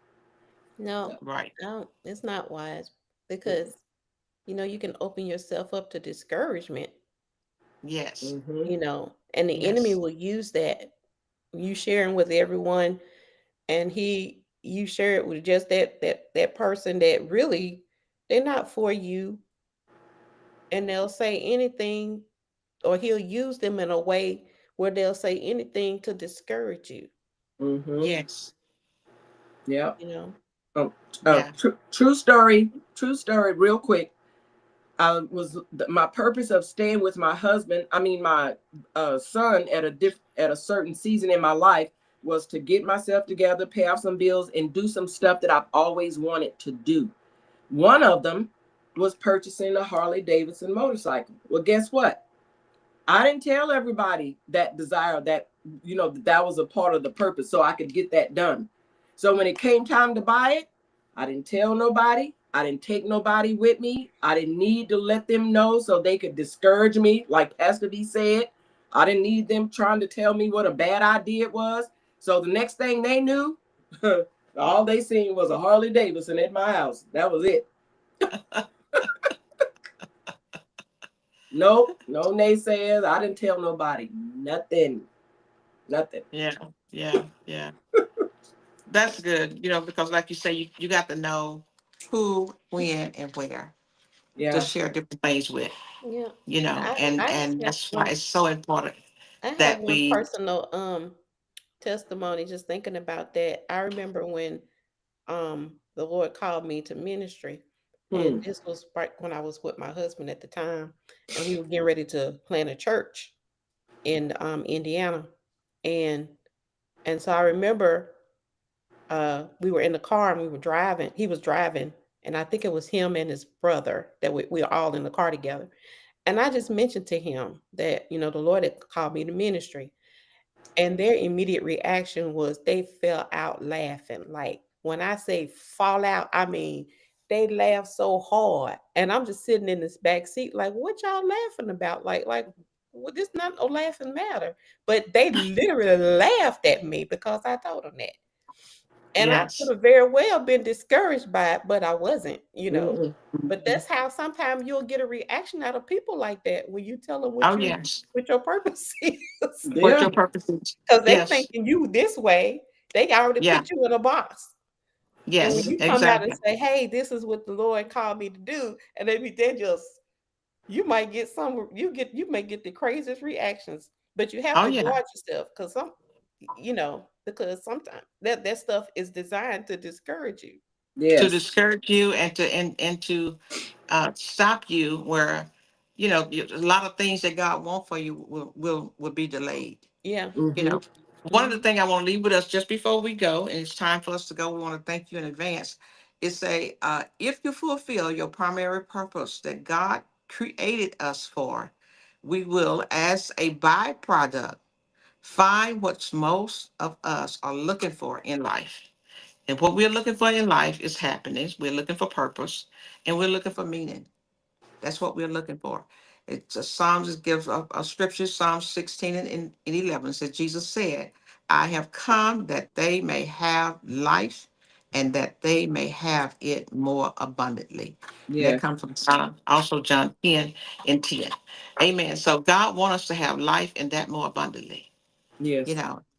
No,
No.
Right.
no, it's not wise because you can open yourself up to discouragement,
Yes.
Mm-hmm.
and the enemy
Yes.
will use that. You sharing with everyone, and you share it with just that person that really they're not for you, and they'll say anything, or he'll use them in a way where they'll say anything to discourage you.
Mm-hmm.
Yes.
Yeah.
You know.
Um,
Yeah.
true story. True story. Real quick. I was my purpose of staying with my husband. I mean, my son at a certain season in my life was to get myself together, pay off some bills, and do some stuff that I've always wanted to do. One of them was purchasing a Harley Davidson motorcycle. Well, guess what? I didn't tell everybody that desire that, that was a part of the purpose so I could get that done. So when it came time to buy it, I didn't tell nobody. I didn't take nobody with me. I didn't need to let them know so they could discourage me. Like Pastor B said, I didn't need them trying to tell me what a bad idea it was. So the next thing they knew, all they seen was a Harley Davidson at my house. That was it. Nope, no naysayers. I didn't tell nobody nothing. Nothing.
Yeah. Yeah. Yeah. That's good, because like you say, you got to know who, when, and where to
Yeah.
share different things with,
Yeah.
and
I
and
have
that's why
one
it's so important
I have
that
one
we,
personal testimony just thinking about that. I remember when the Lord called me to ministry, and
Hmm.
this was right when I was with my husband at the time, and we were getting ready to plant a church in Indiana. And so I remember we were in the car and we were driving. He was driving, and I think it was him and his brother that we were all in the car together. And I just mentioned to him that, the Lord had called me to ministry. And their immediate reaction was they fell out laughing. Like when I say fall out, I mean they laughed so hard. And I'm just sitting in this back seat, like, what y'all laughing about? Like, well, this not no laughing matter. But they literally laughed at me because I told them that. And I could
yes,
have very well been discouraged by it, but I wasn't.
Mm-mm.
But that's how sometimes you'll get a reaction out of people like that when you tell them
oh yes,
what your purpose is.
what your
Yeah.
purpose is.
Because they
Yes,
thinking you this way, they already
yeah,
put you in a box. And when
yes,
you come out and
exactly.
say, "Hey, this is what the Lord called me to do," and they just you might get you may get the craziest reactions, but you have
Oh
to
yeah,
guard yourself because sometimes that stuff is designed to discourage you.
to
Yes.
discourage you and to stop you where a lot of things that God wants for you will be delayed.
Yeah.
You
Mm-hmm.
know, one of the
Hmm.
things I want to leave with us just before we go, and it's time for us to go. We want to thank you in advance. Is say, if you fulfill your primary purpose that God created us for, we will, as a byproduct, find what's most of us are looking for in life. And what we're looking for in life is happiness. We're looking for purpose, and we're looking for meaning. That's what we're looking for. It's a Psalms gives a scripture, Psalm 16 and 11 says, Jesus said, I have come that they may have life and that they may have it more abundantly. And that
Yes.
comes from also John 10 and 10. Amen. So God wants us to have life and that more abundantly.
Yes.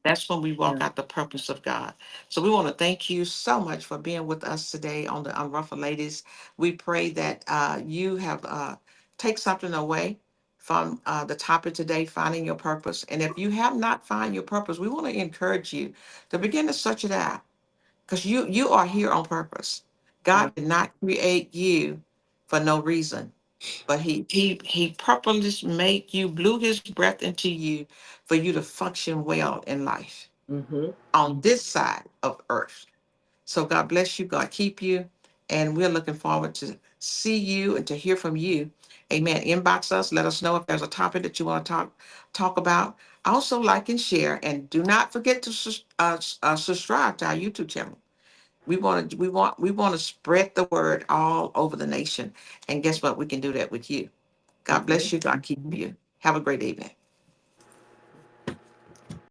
That's when we walk
Yeah.
out the purpose of God. So we want to thank you so much for being with us today on the Unruffled Ladies. We pray that you have take something away from the topic today, finding your purpose. And if you have not found your purpose, we want to encourage you to begin to search it out because you are here on purpose.
Yeah.
God did not create you for no reason, but he purposely made you, blew his breath into you for you to function well in life
Mm-hmm.
on this side of earth. So God bless you, God keep you, and we're looking forward to see you and to hear from you. Amen. Inbox us, let us know if there's a topic that you want to talk about. Also like and share, and do not forget to subscribe to our YouTube channel. We want to spread the word all over the nation. And guess what? We can do that with you. God
Mm-hmm.
bless you. God keep you. Have a great evening.